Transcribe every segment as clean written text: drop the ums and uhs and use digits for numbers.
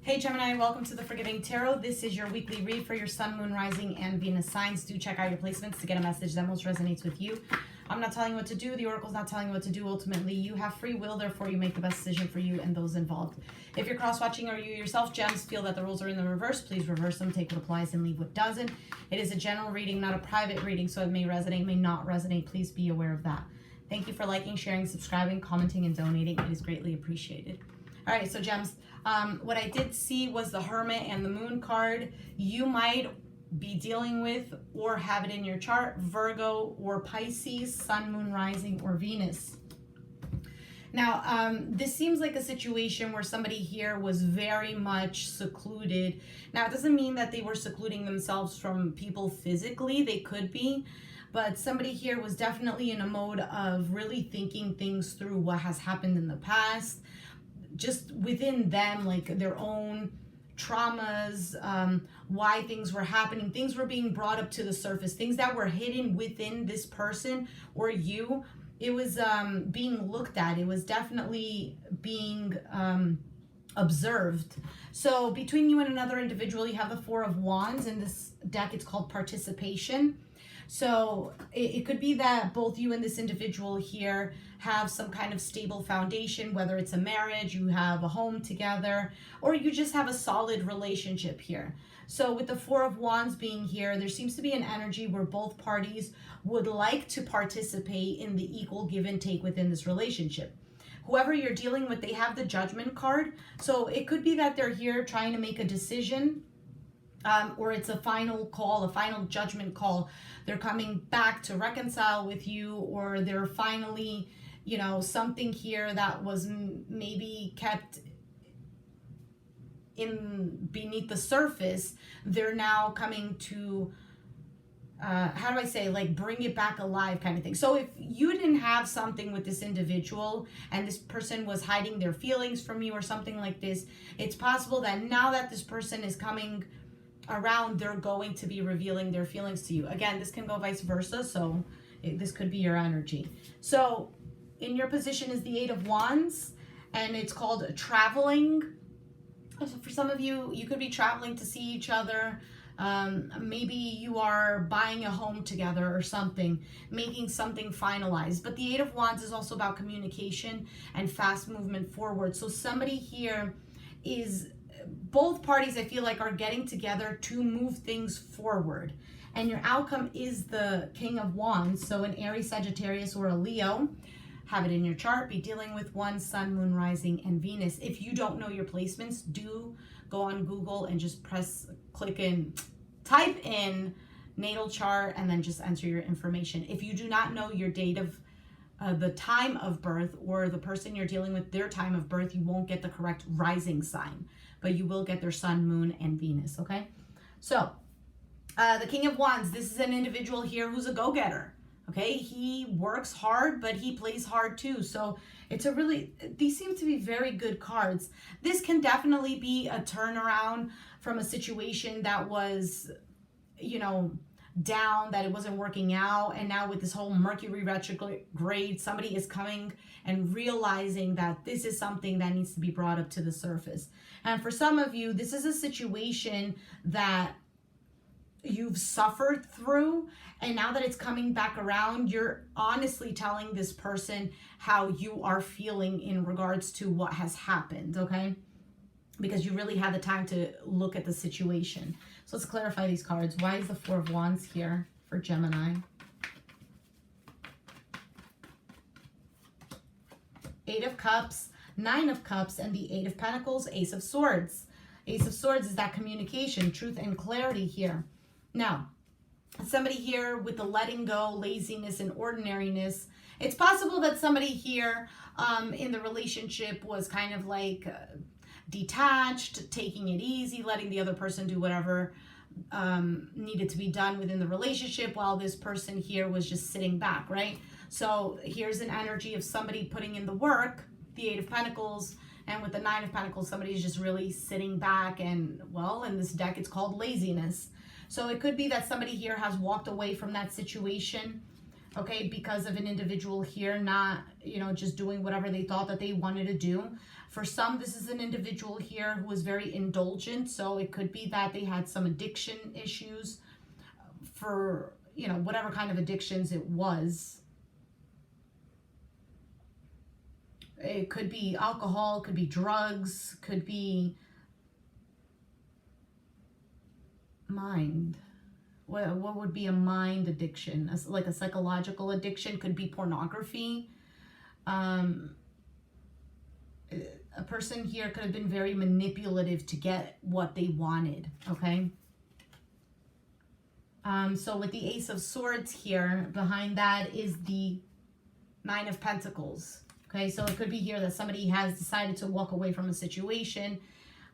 Hey Gemini, welcome to the Forgiving Tarot. This is your weekly read for your Sun, Moon, Rising, and Venus signs. Do check out your placements to get a message that most resonates with you. I'm not telling you what to do. The Oracle's not telling you what to do. Ultimately, you have free will, therefore you make the best decision for you and those involved. If you're cross-watching or you yourself, gems, feel that the rules are in the reverse, please reverse them, take what applies and leave what doesn't. It is a general reading, not a private reading, so it may resonate, may not resonate. Please be aware of that. Thank you for liking, sharing, subscribing, commenting, and donating. It is greatly appreciated. All right, so gems, what I did see was the Hermit and the Moon card. You might be dealing with or have it in your chart, Virgo or Pisces, Sun, Moon, Rising, or Venus. Now, this seems like a situation where somebody here was very much secluded. Now, it doesn't mean that they were secluding themselves from people physically. They could be. But somebody here was definitely in a mode of really thinking things through, what has happened in the past, just within them, like their own traumas, why things were happening. Things were being brought up to the surface, things that were hidden within this person or you. It was being looked at. It was definitely being observed. So between you and another individual, you have the Four of Wands. In this deck, it's called participation. So it could be that both you and this individual here have some kind of stable foundation, whether it's a marriage, you have a home together, or you just have a solid relationship here. So with the Four of Wands being here, there seems to be an energy where both parties would like to participate in the equal give and take within this relationship. Whoever you're dealing with, they have the Judgment card. So it could be that they're here trying to make a decision, or it's a final call, a final judgment call. They're coming back to reconcile with you, or they're finally, you know, something here that was maybe kept in beneath the surface. They're now coming to, how do I say, like bring it back alive kind of thing. So if you didn't have something with this individual and this person was hiding their feelings from you or something like this, it's possible that now that this person is coming around, they're going to be revealing their feelings to you. Again, this can go vice versa, so this could be your energy. So in your position is the Eight of Wands, and it's called traveling. So for some of you, you could be traveling to see each other. Maybe you are buying a home together or something, making something finalized. But the Eight of Wands is also about communication and fast movement forward. So somebody here is, both parties I feel like are getting together to move things forward. And your outcome is the King of Wands. So an Aries, Sagittarius, or a Leo. Have it in your chart. Be dealing with one, Sun, Moon, Rising, and Venus. If you don't know your placements, do go on Google and just type in natal chart and then just enter your information. If you do not know your date of the time of birth, or the person you're dealing with, their time of birth, you won't get the correct rising sign, but you will get their Sun, Moon, and Venus, okay? So the King of Wands, this is an individual here who's a go-getter. Okay, he works hard, but he plays hard too. So it's a really, these seem to be very good cards. This can definitely be a turnaround from a situation that was, you know, down, that it wasn't working out. And now with this whole Mercury retrograde, somebody is coming and realizing that this is something that needs to be brought up to the surface. And for some of you, this is a situation that you've suffered through, and now that it's coming back around, you're honestly telling this person how you are feeling in regards to what has happened, okay? Because you really had the time to look at the situation. So let's clarify these cards. Why is the Four of Wands here for Gemini? Eight of Cups, Nine of Cups, and the Eight of Pentacles, Ace of Swords. Ace of Swords is that communication, truth, and clarity here. Now, somebody here with the letting go, laziness, and ordinariness, it's possible that somebody here in the relationship was kind of like detached, taking it easy, letting the other person do whatever needed to be done within the relationship, while this person here was just sitting back, right? So here's an energy of somebody putting in the work, the Eight of Pentacles, and with the Nine of Pentacles, somebody's just really sitting back, and, well, in this deck, it's called laziness. So it could be that somebody here has walked away from that situation, okay, because of an individual here not, you know, just doing whatever they thought that they wanted to do. For some, this is an individual here who is very indulgent. So it could be that they had some addiction issues for, you know, whatever kind of addictions it was. It could be alcohol, could be drugs, could be mind. What would be a mind addiction? Like a psychological addiction, could be pornography. A person here could have been very manipulative to get what they wanted, okay? So with the Ace of Swords here, behind that is the Nine of Pentacles, okay? So it could be here that somebody has decided to walk away from a situation.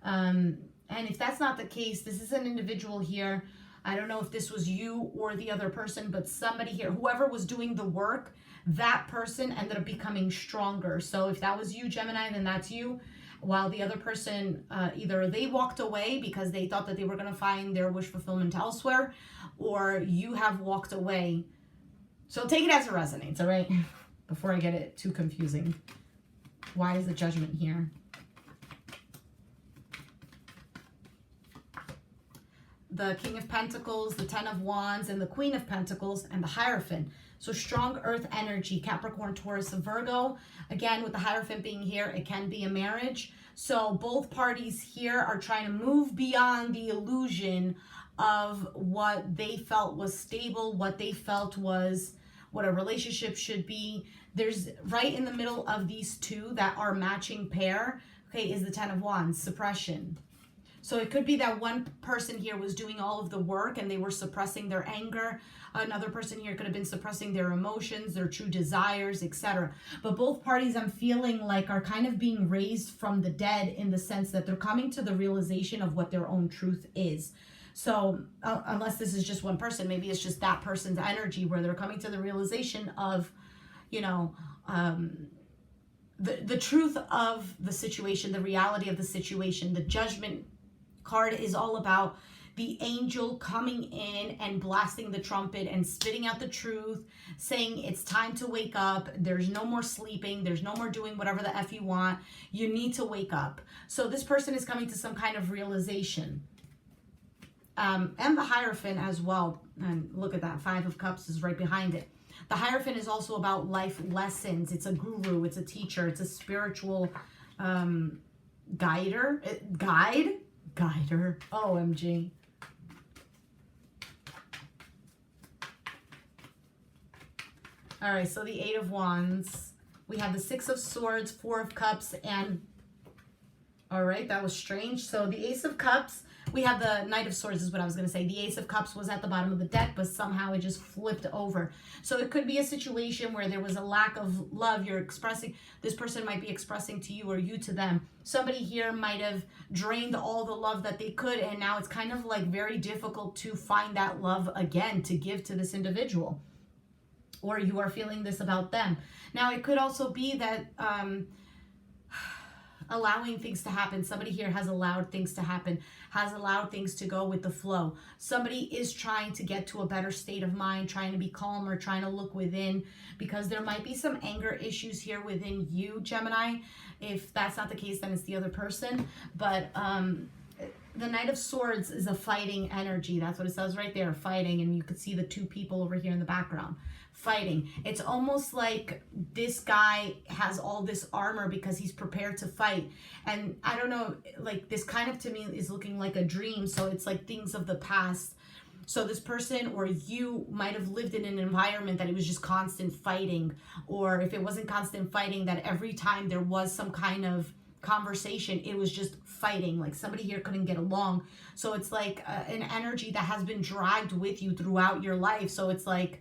And if that's not the case, this is an individual here. I don't know if this was you or the other person, but somebody here, whoever was doing the work, that person ended up becoming stronger. So if that was you, Gemini, then that's you. While the other person, either they walked away because they thought that they were going to find their wish fulfillment elsewhere, or you have walked away. So take it as it resonates, all right? Before I get it too confusing. Why is the Judgment here? The King of Pentacles, the Ten of Wands, and the Queen of Pentacles, and the Hierophant. So strong earth energy, Capricorn, Taurus, and Virgo. Again, with the Hierophant being here, it can be a marriage. So both parties here are trying to move beyond the illusion of what they felt was stable, what they felt was what a relationship should be. There's right in the middle of these two that are matching pair, okay, is the Ten of Wands, suppression. So it could be that one person here was doing all of the work and they were suppressing their anger. Another person here could have been suppressing their emotions, their true desires, etc. But both parties, I'm feeling like, are kind of being raised from the dead in the sense that they're coming to the realization of what their own truth is. So unless this is just one person, maybe it's just that person's energy where they're coming to the realization of, you know, the truth of the situation, the reality of the situation. The Judgment card is all about the angel coming in and blasting the trumpet and spitting out the truth, saying it's time to wake up. There's no more sleeping. There's no more doing whatever the F you want. You need to wake up. So this person is coming to some kind of realization. And the Hierophant as well. And look at that. Five of Cups is right behind it. The Hierophant is also about life lessons. It's a guru. It's a teacher. It's a spiritual guider. Guider. OMG. All right, so the Eight of Wands. We have the Six of Swords, Four of Cups, and... All right, that was strange. So the Ace of Cups, we have the Knight of Swords is what I was going to say. The Ace of Cups was at the bottom of the deck, but somehow it just flipped over. So it could be a situation where there was a lack of love. You're expressing, this person might be expressing to you or you to them. Somebody here might have drained all the love that they could, and now it's kind of like very difficult to find that love again to give to this individual. Or you are feeling this about them. Now, it could also be that... allowing things to happen. Somebody here has allowed things to happen, has allowed things to go with the flow. Somebody is trying to get to a better state of mind, trying to be calmer, trying to look within, because there might be some anger issues here within you, Gemini. If that's not the case, then it's the other person. But the Knight of Swords is a fighting energy. That's what it says right there, fighting. And you could see the two people over here in the background fighting. It's almost like this guy has all this armor because he's prepared to fight. And I don't know, like this kind of to me is looking like a dream. So it's like things of the past. So this person or you might have lived in an environment that it was just constant fighting. Or if it wasn't constant fighting, that every time there was some kind of conversation, it was just fighting. Like somebody here couldn't get along. So it's like an energy that has been dragged with you throughout your life. So it's like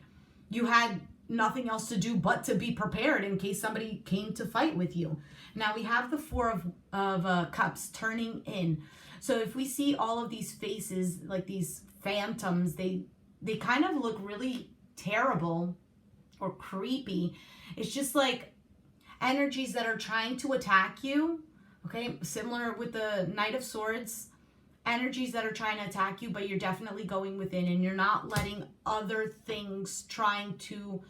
you had nothing else to do but to be prepared in case somebody came to fight with you. Now we have the Four of Cups turning in. So if we see all of these faces, like these phantoms, they kind of look really terrible or creepy. It's just like energies that are trying to attack you. Okay, similar with the Knight of Swords. Energies that are trying to attack you, but you're definitely going within and you're not letting other things trying to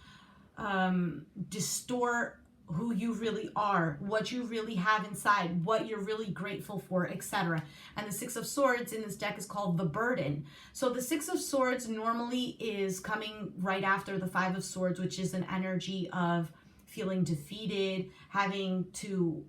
distort who you really are, what you really have inside, what you're really grateful for, etc. And the Six of Swords in this deck is called the burden. So the Six of Swords normally is coming right after the Five of Swords, which is an energy of feeling defeated, having to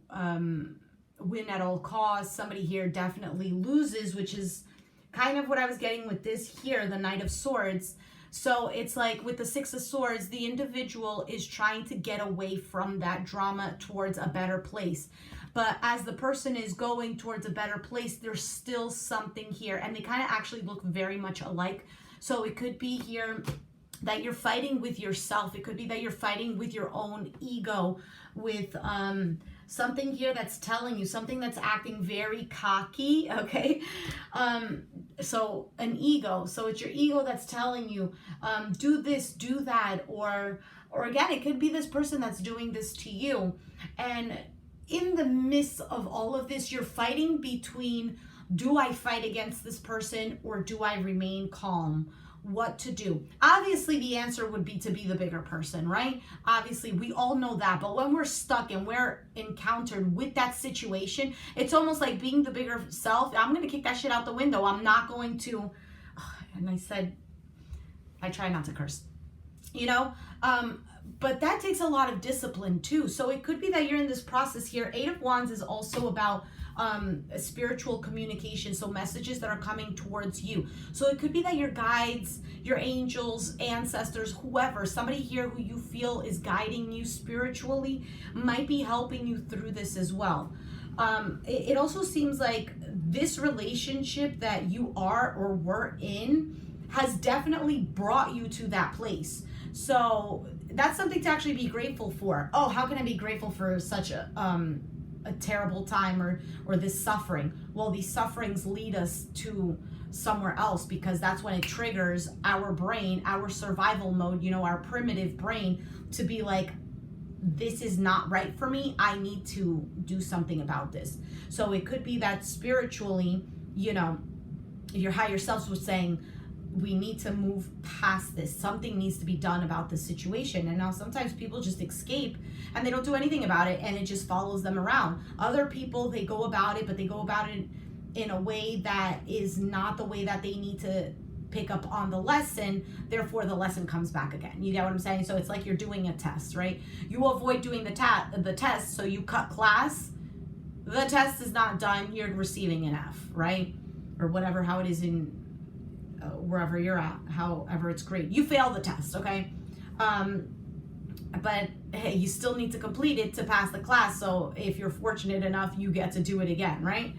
win at all costs. Somebody here definitely loses, which is kind of what I was getting with this here, the Knight of Swords. So it's like with the Six of Swords, the individual is trying to get away from that drama towards a better place. But as the person is going towards a better place, there's still something here. And they kind of actually look very much alike. So it could be here that you're fighting with yourself. It could be that you're fighting with your own ego, with something here that's telling you, something that's acting very cocky, okay? So an ego. So it's your ego that's telling you, do this, do that, or again, it could be this person that's doing this to you. And in the midst of all of this, you're fighting between, do I fight against this person or do I remain calm? What to do? Obviously, the answer would be to be the bigger person, right? Obviously, we all know that. But when we're stuck and we're encountered with that situation, it's almost like being the bigger self. I'm going to kick that shit out the window. I'm not going to, and I said, I try not to curse, you know? But that takes a lot of discipline too. So it could be that you're in this process here. Eight of Wands is also about spiritual communication, so messages that are coming towards you. So it could be that your guides, your angels, ancestors, whoever, somebody here who you feel is guiding you spiritually might be helping you through this as well. It also seems like this relationship that you are or were in has definitely brought you to that place. So that's something to actually be grateful for. Oh, how can I be grateful for such a terrible time or this suffering? Well, these sufferings lead us to somewhere else, because that's when it triggers our brain, our survival mode, you know, our primitive brain, to be like, this is not right for me. I need to do something about this. So it could be that spiritually, you know, your higher self was saying, we need to move past this. Something needs to be done about this situation. And now sometimes people just escape and they don't do anything about it, and it just follows them around. Other people, they go about it, but they go about it in a way that is not the way that they need to pick up on the lesson. Therefore, the lesson comes back again. You get what I'm saying? So it's like you're doing a test, right? You avoid doing the test, so you cut class. The test is not done. You're receiving an F, right? Or whatever, how it is in wherever you're at, however it's great. You fail the test, okay? But hey, you still need to complete it to pass the class. So if you're fortunate enough, you get to do it again, right?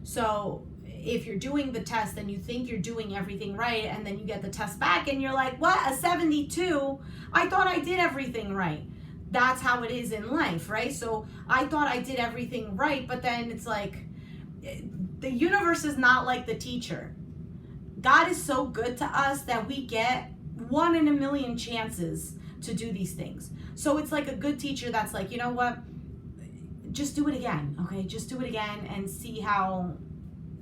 So if you're doing the test and you think you're doing everything right, and then you get the test back and you're like, what, a 72? I thought I did everything right. That's how it is in life, right? So I thought I did everything right, but then it's like, the universe is not like the teacher. God is so good to us that we get 1 in a million chances to do these things. So it's like a good teacher that's like, you know what? Just do it again, okay? Just do it again and see how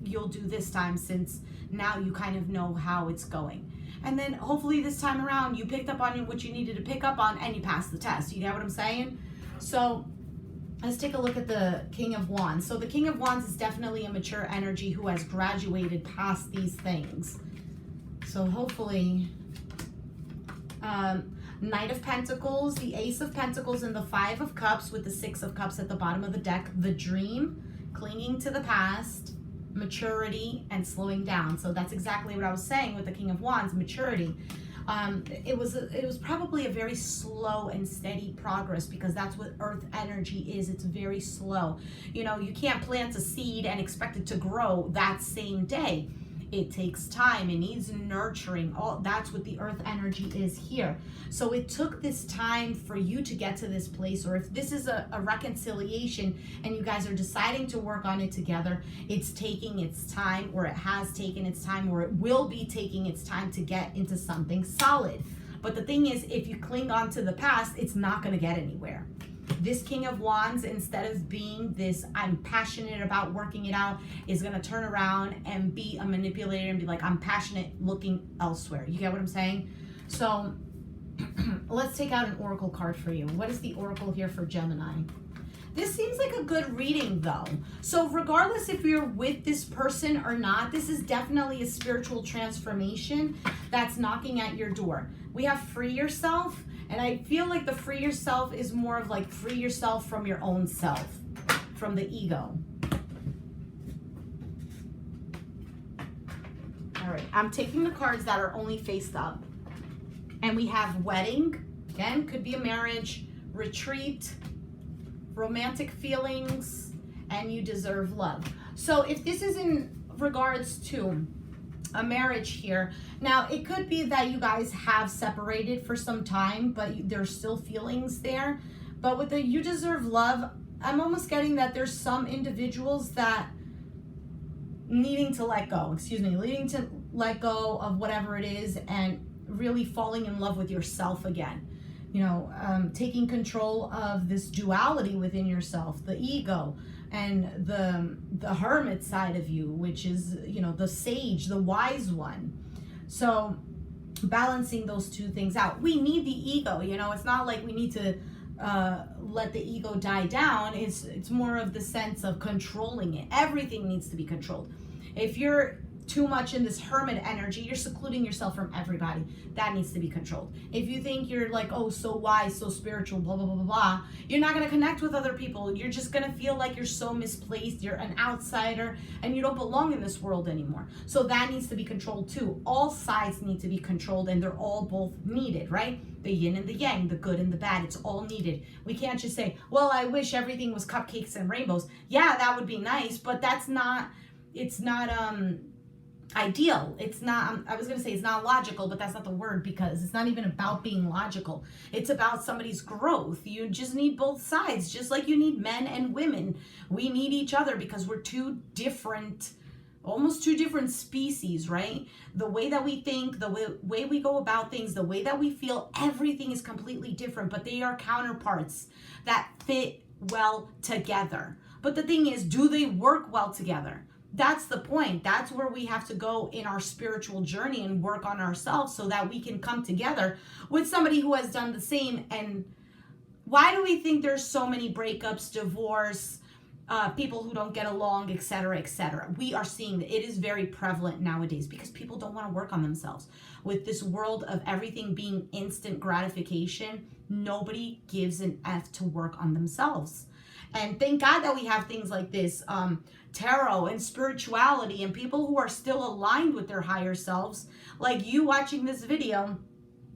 you'll do this time, since now you kind of know how it's going. And then hopefully this time around you picked up on what you needed to pick up on and you passed the test. You get what I'm saying? So let's take a look at the King of Wands. So the King of Wands is definitely a mature energy who has graduated past these things. So hopefully, Knight of Pentacles, the Ace of Pentacles, and the Five of Cups with the Six of Cups at the bottom of the deck. The dream, clinging to the past, maturity, and slowing down. So that's exactly what I was saying with the King of Wands, maturity. It was probably a very slow and steady progress, because that's what earth energy is. It's very slow. You know, you can't plant a seed and expect it to grow that same day. It takes time. It needs nurturing. All that's what the earth energy is here. So it took this time for you to get to this place, or if this is a reconciliation and you guys are deciding to work on it together, it's taking its time, or it has taken its time, or it will be taking its time to get into something solid. But the thing is, if you cling on to the past, it's not going to get anywhere. This King of Wands, instead of being this, I'm passionate about working it out, is going to turn around and be a manipulator and be like, I'm passionate looking elsewhere. You get what I'm saying? So Let's take out an oracle card for you. What is the oracle here for Gemini? This seems like a good reading though. So regardless if you're with this person or not, this is definitely a spiritual transformation that's knocking at your door. We have free yourself, and I feel like the free yourself is more of like free yourself from your own self, from the ego. All right, I'm taking the cards that are only faced up. And we have wedding, again, could be a marriage, retreat, romantic feelings, and you deserve love. So if this is in regards to a marriage here, now it could be that you guys have separated for some time, but there's still feelings there. But with the you deserve love, I'm almost getting that there's some individuals that needing to let go of whatever it is and really falling in love with yourself again. You know, taking control of this duality within yourself, the ego and the hermit side of you, which is, you know, the sage, the wise one. So balancing those two things out. We need the ego, you know, it's not like we need to let the ego die down. It's more of the sense of controlling it. Everything needs to be controlled. If you're too much in this hermit energy, you're secluding yourself from everybody. That needs to be controlled. If you think you're like, oh, so wise, so spiritual, blah, blah, blah, blah, blah, you're not going to connect with other people. You're just going to feel like you're so misplaced. You're an outsider and you don't belong in this world anymore. So that needs to be controlled too. All sides need to be controlled, and they're all both needed, right? The yin and the yang, the good and the bad, it's all needed. We can't just say, well, I wish everything was cupcakes and rainbows. Yeah, that would be nice, but it's not ideal. It's not, I was going to say it's not logical, but that's not the word, because it's not even about being logical. It's about somebody's growth. You just need both sides, just like you need men and women. We need each other because we're two different, almost two different species, right? The way that we think, the way we go about things, the way that we feel, everything is completely different, but they are counterparts that fit well together. But the thing is, do they work well together? That's the point. That's where we have to go in our spiritual journey and work on ourselves so that we can come together with somebody who has done the same. And why do we think there's so many breakups, divorce, people who don't get along, etc., etc.? We are seeing that it is very prevalent nowadays because people don't want to work on themselves. With this world of everything being instant gratification, nobody gives an F to work on themselves. And thank God that we have things like this, tarot and spirituality, and people who are still aligned with their higher selves, like you watching this video,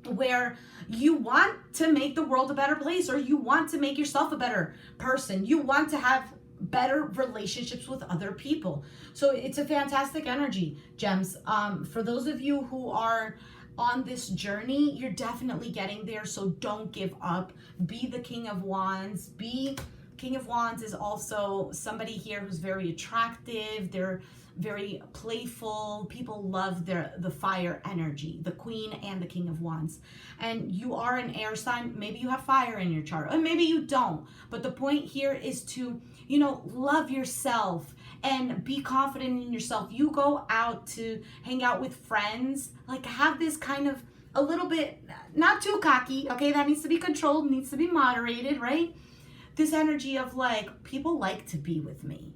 where you want to make the world a better place, or you want to make yourself a better person. You want to have better relationships with other people. So it's a fantastic energy, gems. For those of you who are on this journey, you're definitely getting there. So don't give up. Be the King of Wands. King of Wands is also somebody here who's very attractive. They're very playful. People love the fire energy, the Queen and the King of Wands. And you are an air sign. Maybe you have fire in your chart, or maybe you don't. But the point here is to, you know, love yourself and be confident in yourself. You go out to hang out with friends, like have this kind of a little bit, not too cocky, okay? That needs to be controlled, needs to be moderated, right? This energy of like, people like to be with me.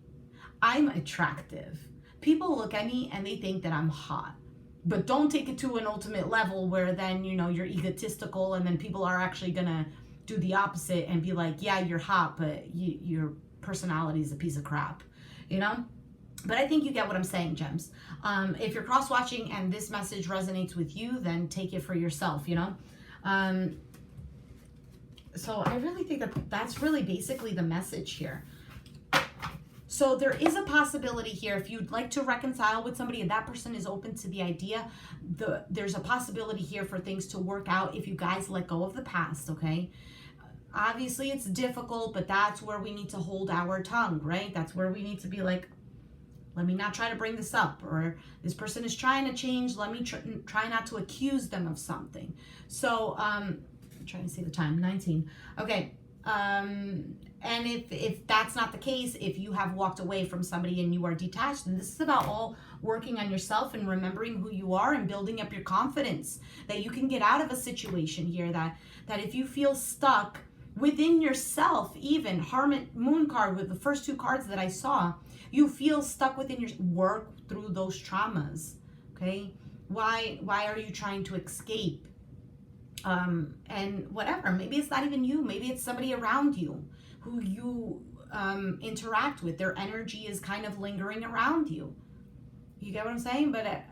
I'm attractive. People look at me and they think that I'm hot. But don't take it to an ultimate level where then, you know, you're egotistical and then people are actually gonna do the opposite and be like, yeah, you're hot, but your personality is a piece of crap, you know? But I think you get what I'm saying, gems. If you're cross-watching and this message resonates with you, then take it for yourself, you know? So I really think that that's really basically the message here. So there is a possibility here, if you'd like to reconcile with somebody and that person is open to the idea, there's a possibility here for things to work out if you guys let go of the past, okay? Obviously it's difficult, but that's where we need to hold our tongue, right? That's where we need to be like, let me not try to bring this up, or this person is trying to change, let me try not to accuse them of something. So, I'm trying to see the time, 19. Okay, And if that's not the case, if you have walked away from somebody and you are detached, then this is about all working on yourself and remembering who you are and building up your confidence that you can get out of a situation here, that if you feel stuck within yourself, even Hermit Moon card with the first two cards that I saw, you feel stuck within your, work through those traumas, okay? Why are you trying to escape? And whatever, maybe it's not even you, maybe it's somebody around you who you interact with. Their energy is kind of lingering around you. You get what I'm saying? But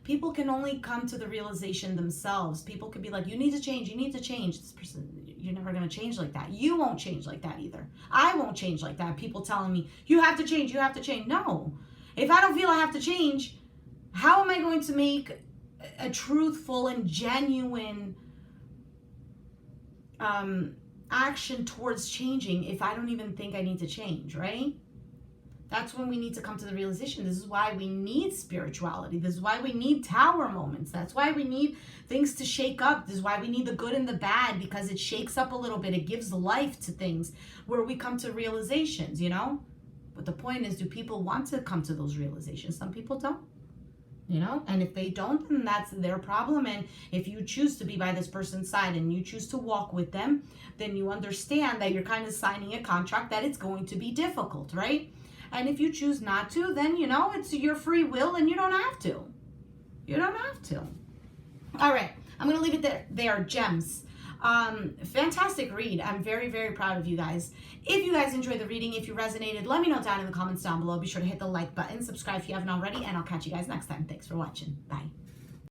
people can only come to the realization themselves. People could be like, you need to change, you need to change. This person, you're never going to change like that. You won't change like that either. I won't change like that. People telling me, you have to change, you have to change. No. If I don't feel I have to change, how am I going to make a truthful and genuine action towards changing if I don't even think I need to change, right? That's when we need to come to the realization. This is why we need spirituality. This is why we need tower moments. That's why we need things to shake up. This is why we need the good and the bad, because it shakes up a little bit. It gives life to things where we come to realizations, you know? But the point is, do people want to come to those realizations? Some people don't. You know, and if they don't, then that's their problem. And if you choose to be by this person's side and you choose to walk with them, then you understand that you're kind of signing a contract that it's going to be difficult, right? And if you choose not to, then, you know, it's your free will and you don't have to. You don't have to. All right, I'm going to leave it there. Gems. Fantastic read. I'm very, very proud of you guys. If you guys enjoyed the reading, if you resonated, let me know down in the comments down below. Be sure to hit the like button, subscribe if you haven't already, and I'll catch you guys next time. Thanks for watching. Bye.